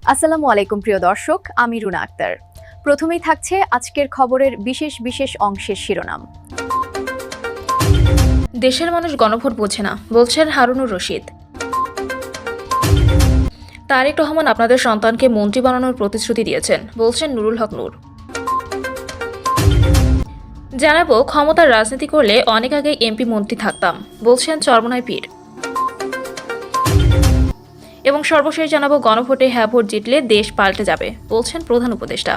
আসসালামু আলাইকুম প্রিয় দর্শক, আমি রুনা আক্তার। প্রথমেই থাকছে আজকের খবরের বিশেষ বিশেষ অংশের শিরোনাম। দেশের মানুষ গণভোট বোঝে না, বলছেন হারুনুর রশিদ। তারেক রহমান আপনাদের সন্তানকে মন্ত্রী বানানোর প্রতিশ্রুতি দিয়েছেন, বলছেন নুরুল হক নূর। জানাবো, ক্ষমতার রাজনীতি করলে অনেক আগে এমপি মন্ত্রী থাকতাম, বলছেন চরমনাই পীর। এবং সর্বশেষ জানাবো, গণভোটে হ্যাঁ ভোট জিতলে দেশ পাল্টে যাবে, বলছেন প্রধান উপদেষ্টা।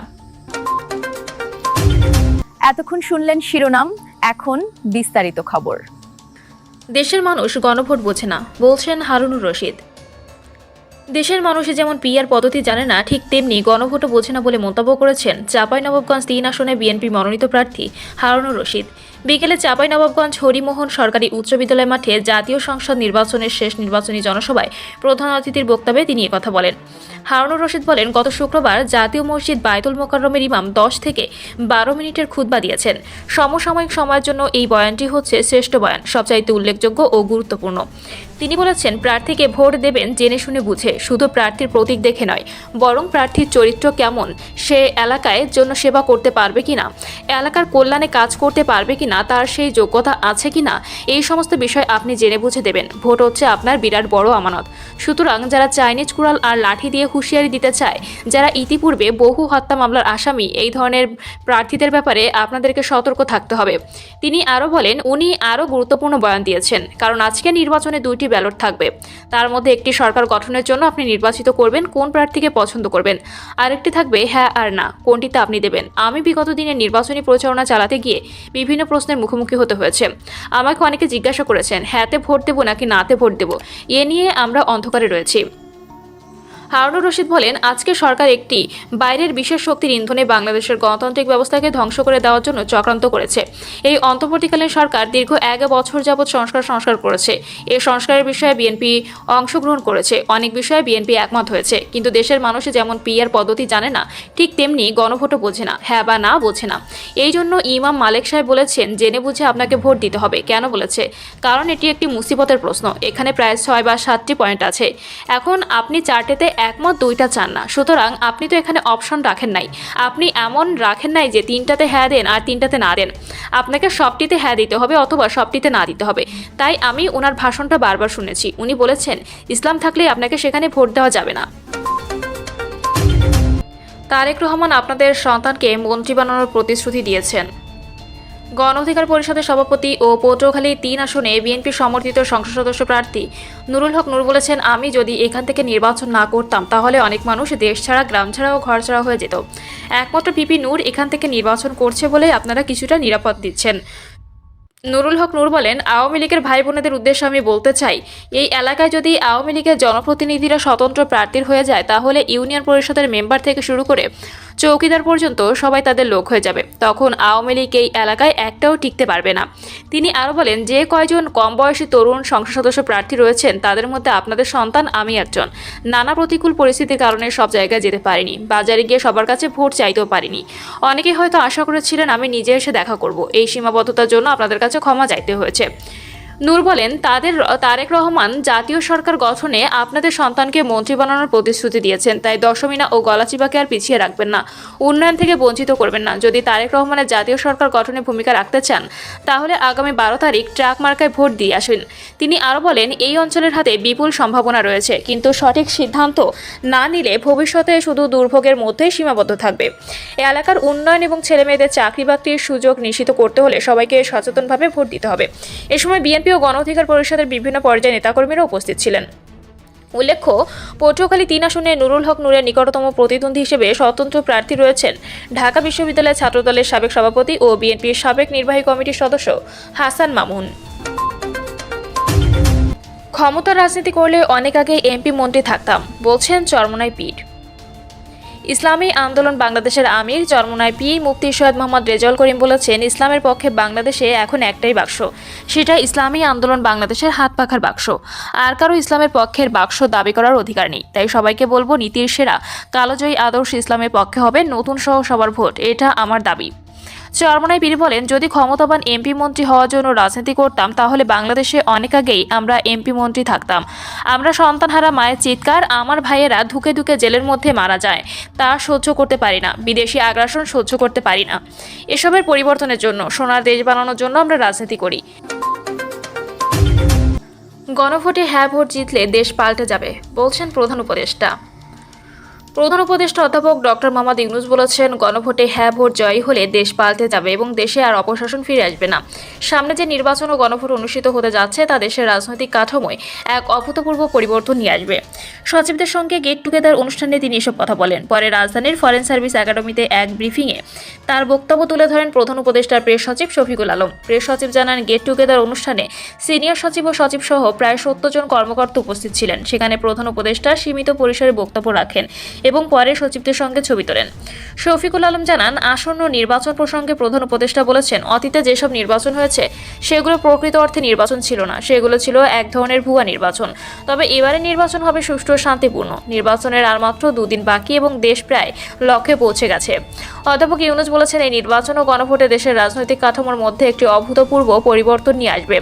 এতক্ষণ শুনলেন শিরোনাম, এখন বিস্তারিত খবর। দেশের মানুষ গণভোট বোঝে না, বলছেন হারুনুর রশিদ। দেশের মানুষ যেমন পিআর পদ্ধতি জানে না, ঠিক তেমনি গণভোটও বোঝে না বলে মন্তব্য করেছেন চাঁপাইনবাবগঞ্জ ৩ আসনে বিএনপি মনোনীত প্রার্থী হারুনুর রশিদ। বিকেলে চাঁপাইনবাবগঞ্জ হরিমোহন সরকারি উচ্চ বিদ্যালয় মাঠে জাতীয় সংসদ নির্বাচনের শেষ নির্বাচনী জনসভায় প্রধান অতিথির বক্তব্যে তিনি একথা বলেন। হারুনুর রশিদ বলেন, গত শুক্রবার জাতীয় মসজিদ বায়তুল মোকাররমের ইমাম 10 থেকে 12 মিনিটের খুতবা দিয়েছেন। সমসাময়িক সময়ের জন্য এই বয়ানটি হচ্ছে শ্রেষ্ঠ বয়ান, সবচাইতে উল্লেখযোগ্য ও গুরুত্বপূর্ণ। তিনি বলেছেন, প্রার্থীকে ভোট দেবেন জেনে শুনে বুঝে, শুধু প্রার্থীর প্রতীক দেখে নয়, বরং প্রার্থীর চরিত্র কেমন, সে এলাকায় জন্য সেবা করতে পারবে কিনা, এলাকার কল্যাণে কাজ করতে পারবে কিনা, তার সেই যোগ্যতা আছে কিনা, এই সমস্ত বিষয় আপনি জেনে বুঝে দেবেন। ভোট হচ্ছে আপনার বিরাট বড় আমানত। সুতরাং যারা চাইনিজ কুড়াল আর লাঠি দিয়ে হুঁশিয়ারি দিতে চায়, যারা ইতিপূর্বে বহু হত্যা মামলার আসামি, এই ধরনের প্রার্থীদের ব্যাপারে আপনাদেরকে সতর্ক থাকতে হবে। তিনি আরও বলেন, উনি আরও গুরুত্বপূর্ণ বয়ান দিয়েছেন, কারণ আজকে নির্বাচনে 2টি ব্যালট থাকবে। তার মধ্যে একটি সরকার গঠনের জন্য আপনি নির্বাচিত করবেন কোন প্রার্থীকে পছন্দ করবেন, আরেকটি থাকবে হ্যাঁ আর না, কোনটিতে আপনি দেবেন। আমি বিগত দিনে নির্বাচনী প্রচারণা চালাতে গিয়ে বিভিন্ন প্রশ্নের মুখোমুখি হতে হয়েছে। আমাকে অনেকে জিজ্ঞাসা করেছেন, হ্যাঁতে ভোট দেবো নাকি নাতে ভোট দেবো, এ নিয়ে আমরা অন্ধকারে রয়েছি। হারুনুর রশিদ বলেন, আজকে সরকার একটি বাইরের বিশেষ শক্তির ইন্ধনে বাংলাদেশের গণতান্ত্রিক ব্যবস্থাকে ধ্বংস করে দেওয়ার জন্য চক্রান্ত করেছে। এই অন্তর্বর্তীকালীন সরকার দীর্ঘ 1 বছর যাবৎ সংস্কার করেছে। এই সংস্কারের বিষয়ে বিএনপি অংশগ্রহণ করেছে, অনেক বিষয়ে বিএনপি একমত হয়েছে। কিন্তু দেশের মানুষ যেমন পিআর পদ্ধতি জানে না, ঠিক তেমনি গণভোটও বোঝে না, হ্যাঁ বা না বোঝে না। এই জন্য ইমাম মালেক সাহেব বলেছেন, জেনে বুঝে আপনাকে ভোট দিতে হবে। কেন বলেছে? কারণ এটি একটি মুসিবতের প্রশ্ন। এখানে প্রায় 6 বা 7টি পয়েন্ট আছে। এখন আপনি 4টেতে একমত, 2টা চান না। সুতরাং আপনি তো এখানে অপশন রাখেন নাই, আপনি এমন রাখেন নাই যে 3টাতে হ্যাঁ দেন আর 3টাতে না দেন। আপনাকে সবটিতে হ্যাঁ দিতে হবে অথবা সবটিতে না দিতে হবে। তাই আমি ওনার ভাষণটা বারবার শুনেছি। উনি বলেছেন, ইসলাম থাকলে আপনাকে সেখানে ভোট দেওয়া যাবে না। তারেক রহমান আপনাদের সন্তানকে মন্ত্রী বানানোর প্রতিশ্রুতি দিয়েছেন। গণ অধিকার পরিষদের সভাপতি ও পটুয়াখালী 3 আসনে বিএনপি সমর্থিত সংসদ সদস্য প্রার্থী নুরুল হক নূর বলেছেন, আমি যদি এখান থেকে নির্বাচন না করতাম তাহলে অনেক মানুষ দেশ ছাড়া, গ্রাম ছাড়া ও ঘর ছাড়া হয়ে যেত। একমাত্র পিপি নূর এখান থেকে নির্বাচন করছে বলে আপনারা কিছুটা নিরাপদ দিচ্ছেন। নুরুল হক নূর বলেন, আওয়ামী লীগের ভাই বোনেদের উদ্দেশ্যে আমি বলতে চাই, এই এলাকায় যদি আওয়ামী লীগের জনপ্রতিনিধিরা স্বতন্ত্র প্রার্থীর হয়ে যায়, তাহলে ইউনিয়ন পরিষদের মেম্বার থেকে শুরু করে চৌকিদার পর্যন্ত সবাই তাদের লোক হয়ে যাবে। তখন আওয়ামী লীগ এই এলাকায় একটাও টিকতে পারবে না। তিনি আরও বলেন, যে কয়জন কম বয়সী তরুণ সংসদ সদস্য প্রার্থী রয়েছেন, তাদের মধ্যে আপনাদের সন্তান আমি একজন। নানা প্রতিকূল পরিস্থিতির কারণে সব জায়গায় যেতে পারিনি, বাজারে গিয়ে সবার কাছে ভোট চাইতেও পারিনি। অনেকে হয়তো আশা করেছিলেন আমি নিজে এসে দেখা করব। এই সীমাবদ্ধতার জন্য আপনাদের কাছে ক্ষমা চাইতে হয়েছে। নূর বলেন, তারেক রহমান জাতীয় সরকার গঠনে আপনাদের সন্তানকে মন্ত্রী বানানোর প্রতিশ্রুতি দিয়েছেন, তাই দশমিনা ও গলাচিপাকে আর পিছিয়ে রাখবেন না, উন্নয়ন থেকে বঞ্চিত করবেন না। যদি তারেক রহমানের জাতীয় সরকার গঠনে ভূমিকা রাখতে চান, তাহলে আগামী 12 তারিখ ট্রাক মার্কায় ভোট দিয়ে আসুন। তিনি আরও বলেন, এই অঞ্চলের হাতে বিপুল সম্ভাবনা রয়েছে, কিন্তু সঠিক সিদ্ধান্ত না নিলে ভবিষ্যতে শুধু দুর্ভোগের মধ্যেই সীমাবদ্ধ থাকবে। এ এলাকার উন্নয়ন এবং ছেলেমেয়েদের চাকরি বাকরির সুযোগ নিশ্চিত করতে হলে সবাইকে সচেতনভাবে ভোট দিতে হবে। এ সময় বিএনপি ও গণ অধিকার পরিষদের বিভিন্ন পর্যায়ে নেতাকর্মীরা উপস্থিত ছিলেন। উল্লেখ্য, পটুয়াখালী 3 আসনে নুরুল হক নূরের নিকটতম প্রতিদ্বন্দ্বী হিসেবে স্বতন্ত্র প্রার্থী রয়েছেন ঢাকা বিশ্ববিদ্যালয় ছাত্রদলের সাবেক সভাপতি ও বিএনপির সাবেক নির্বাহী কমিটির সদস্য হাসান মামুন। ক্ষমতার রাজনীতি করলে অনেক আগে এমপি মন্ত্রী থাকতাম, বলছেন চরমনাই পীর। ইসলামী আন্দোলন বাংলাদেশের আমির চরমনাই পীর মুফতি সৈয়দ মোহাম্মদ রেজাউল করিম বলেছেন, ইসলামের পক্ষে বাংলাদেশে এখন একটাই বাক্স, সেটা ইসলামী আন্দোলন বাংলাদেশের হাত পাখার বাক্স। আর কারো ইসলামের পক্ষের বাক্স দাবি করার অধিকার নেই। তাই সবাইকে বলবো, নীতির সেরা কালোজয়ী আদর্শ ইসলামের পক্ষে হবে, নতুন সহ সবার ভোট, এটা আমার দাবি। চরমোনাই পীর বলেন, যদি ক্ষমতাবান এমপি মন্ত্রী হওয়ার জন্য রাজনীতি করতাম তাহলে বাংলাদেশে অনেক আগেই আমরা এমপি মন্ত্রী থাকতাম। আমরা সন্তানহারা মায়ের চিৎকার, আমার ভাইয়েরা ধুকে ধুকে জেলের মধ্যে মারা যায়, তা সহ্য করতে পারি না। বিদেশি আগ্রাসন সহ্য করতে পারি না। এসবের পরিবর্তনের জন্য, সোনার দেশ বানানোর জন্য আমরা রাজনীতি করি। গণভোটে হ্যাঁ ভোট জিতলে দেশ পাল্টে যাবে বলছেন প্রধান উপদেষ্টা। প্রধান উপদেষ্টা অধ্যাপক ডক্টর মোহাম্মদ ইউনূস বলেছেন, গণভোটে হ্যাঁ ভোট জয়ী হলে দেশ পাল্টে যাবে এবং দেশে আর অপশাসন ফিরে আসবে না। সামনে যে নির্বাচন ও গণভোট অনুষ্ঠিত হতে যাচ্ছে তা দেশের রাজনৈতিক কাঠামোয় এক অভূতপূর্ব পরিবর্তন নিয়ে আসবে। সচিবদের সঙ্গে গেট টুগেদার অনুষ্ঠানে তিনি এসব কথা বলেন। পরে রাজধানীর ফরেন সার্ভিস একাডেমিতে এক ব্রিফিংয়ে তার বক্তব্য তুলে ধরেন প্রধান উপদেষ্টার প্রেস সচিব শফিকুল আলম। প্রেস সচিব জানান, গেট টুগেদার অনুষ্ঠানে সিনিয়র সচিব ও সচিব সহ প্রায় 70 জন কর্মকর্তা উপস্থিত ছিলেন। সেখানে প্রধান উপদেষ্টা সীমিত পরিসরে বক্তব্য রাখেন এবং পরে সচিবদের সঙ্গে ছবি তোলেন। শফিকুল আলম জানান, আসন্ন নির্বাচন প্রসঙ্গে প্রধান উপদেষ্টা বলেছেন, অতীতে যেসব নির্বাচন হয়েছে সেগুলো প্রকৃত অর্থে নির্বাচন ছিল না, সেগুলো ছিল এক ধরনের ভুয়া নির্বাচন। তবে এবারে নির্বাচন হবে সুষ্ঠু ও শান্তিপূর্ণ। নির্বাচনের আর মাত্র 2 দিন বাকি এবং দেশ প্রায় লক্ষ্যে পৌঁছে গেছে। অধ্যাপক ইউনূস বলেছেন, এই নির্বাচন ও গণভোটে দেশের রাজনৈতিক কাঠামোর মধ্যে একটি অভূতপূর্ব পরিবর্তন নিয়ে আসবে।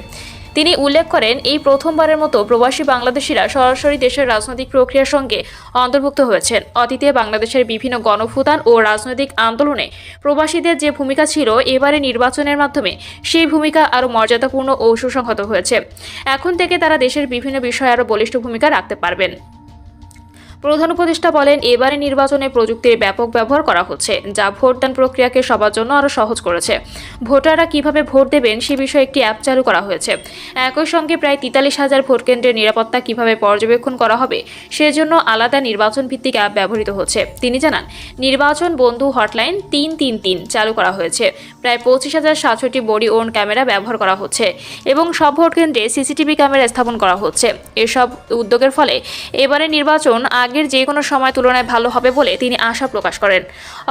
তিনি উল্লেখ করেন, এই প্রথমবারের মতো প্রবাসী বাংলাদেশিরা সরাসরি দেশের রাজনৈতিক প্রক্রিয়ার সঙ্গে অন্তর্ভুক্ত হয়েছেন। অতীতে বাংলাদেশের বিভিন্ন গণভ্যুত্থান ও রাজনৈতিক আন্দোলনে প্রবাসীদের যে ভূমিকা ছিল, এবারে নির্বাচনের মাধ্যমে সেই ভূমিকা আরও মর্যাদাপূর্ণ ও সুসংহত হয়েছে। এখন থেকে তারা দেশের বিভিন্ন বিষয়ে আরও বলিষ্ঠ ভূমিকা রাখতে পারবেন। প্রধান উপদেষ্টা বলেন, এবারে নির্বাচনে প্রযুক্তির ব্যাপক ব্যবহার করা হচ্ছে, যা ভোটদান প্রক্রিয়াকে সবার জন্য আরও সহজ করেছে। ভোটাররা কিভাবে ভোট দেবেন সে বিষয়ে একটি অ্যাপ চালু করা হয়েছে। একই সঙ্গে প্রায় 43,000 ভোটকেন্দ্রের নিরাপত্তা কিভাবে পর্যবেক্ষণ করা হবে সেজন্য আলাদা নির্বাচন ভিত্তিক অ্যাপ ব্যবহৃত হচ্ছে। তিনি জানান, নির্বাচন বন্ধু হটলাইন 333 চালু করা হয়েছে। প্রায় 25,067টি বডি ওর্ন ক্যামেরা ব্যবহার করা হচ্ছে এবং সব ভোটকেন্দ্রে সিসিটিভি ক্যামেরা স্থাপন করা হচ্ছে। এসব উদ্যোগের ফলে এবারে নির্বাচন আগের যে কোনো সময় তুলনায় ভালো হবে বলে তিনি আশা প্রকাশ করেন।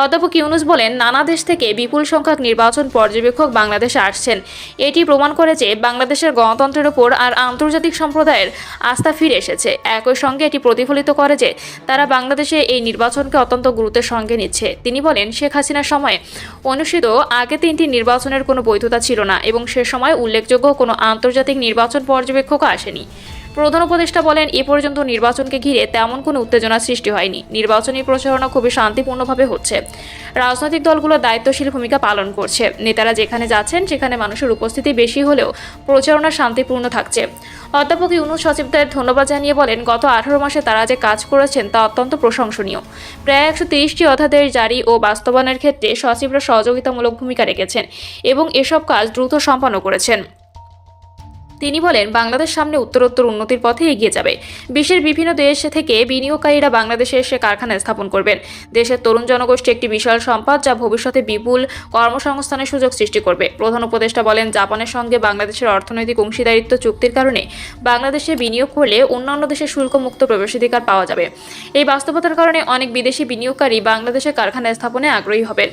অধ্যাপক ইউনূস বলেন, নানা দেশ থেকে বিপুল সংখ্যক নির্বাচন পর্যবেক্ষক বাংলাদেশে আসছেন। এটি প্রমাণ করে যে বাংলাদেশের গণতন্ত্রের ওপর আর আন্তর্জাতিক সম্প্রদায়ের আস্থা ফিরে এসেছে। একই সঙ্গে এটি প্রতিফলিত করে যে তারা বাংলাদেশে এই নির্বাচনকে অত্যন্ত গুরুত্বের সঙ্গে নিচ্ছে। তিনি বলেন, শেখ হাসিনার সময়ে অনুষ্ঠিত আগে 3টি নির্বাচনের কোনো বৈধতা ছিল না এবং সে সময় উল্লেখযোগ্য কোনো আন্তর্জাতিক নির্বাচন পর্যবেক্ষকও আসেনি। প্রধান উপদেষ্টা বলেন, এ পর্যন্ত নির্বাচনকে ঘিরে তেমন কোনো উত্তেজনা সৃষ্টি হয়নি। নির্বাচনী প্রচারণা খুবই শান্তিপূর্ণভাবে হচ্ছে। রাজনৈতিক দলগুলো দায়িত্বশীল ভূমিকা পালন করছে। নেতারা যেখানে যাচ্ছেন সেখানে মানুষের উপস্থিতি বেশি হলেও প্রচারণা শান্তিপূর্ণ থাকছে। অধ্যাপক ইউনূস সচিবদের ধন্যবাদ জানিয়ে বলেন, গত 18 মাসে তারা যে কাজ করেছেন তা অত্যন্ত প্রশংসনীয়। প্রায় 130টি অধ্যাদেশ জারি ও বাস্তবায়নের ক্ষেত্রে সচিবরা সহযোগিতামূলক ভূমিকা রেখেছেন এবং এসব কাজ দ্রুত সম্পন্ন করেছেন। তিনি বলেন, বাংলাদেশ সামনে উত্তরোত্তর উন্নতির পথে এগিয়ে যাবে। বিশ্বের বিভিন্ন দেশ থেকে বিনিয়োগকারীরা বাংলাদেশে এসে কারখানা স্থাপন করবেন। দেশের তরুণ জনগোষ্ঠী একটি বিশাল সম্পদ, যা ভবিষ্যতে বিপুল কর্মসংস্থানের সুযোগ সৃষ্টি করবে। প্রধান উপদেষ্টা বলেন, জাপানের সঙ্গে বাংলাদেশের অর্থনৈতিক অংশীদারিত্ব চুক্তির কারণে বাংলাদেশে বিনিয়োগ করলে অন্যান্য দেশে শুল্কমুক্ত প্রবেশাধিকার পাওয়া যাবে। এই বাস্তবতার কারণে অনেক বিদেশি বিনিয়োগকারী বাংলাদেশে কারখানা স্থাপনে আগ্রহী হবেন।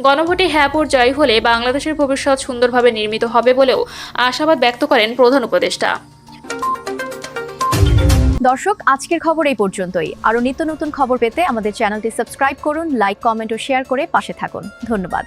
গণভোটে হ্যাঁ ভোট জয়ী হলে বাংলাদেশের ভবিষ্যৎ সুন্দরভাবে নির্মিত হবে বলেও আশাবাদ ব্যক্ত করেন প্রধান উপদেষ্টা। দর্শক, আজকের খবর এই পর্যন্তই। আরও নিত্য নতুন খবর পেতে আমাদের চ্যানেলটি সাবস্ক্রাইব করুন, লাইক, কমেন্ট ও শেয়ার করে পাশে থাকুন। ধন্যবাদ।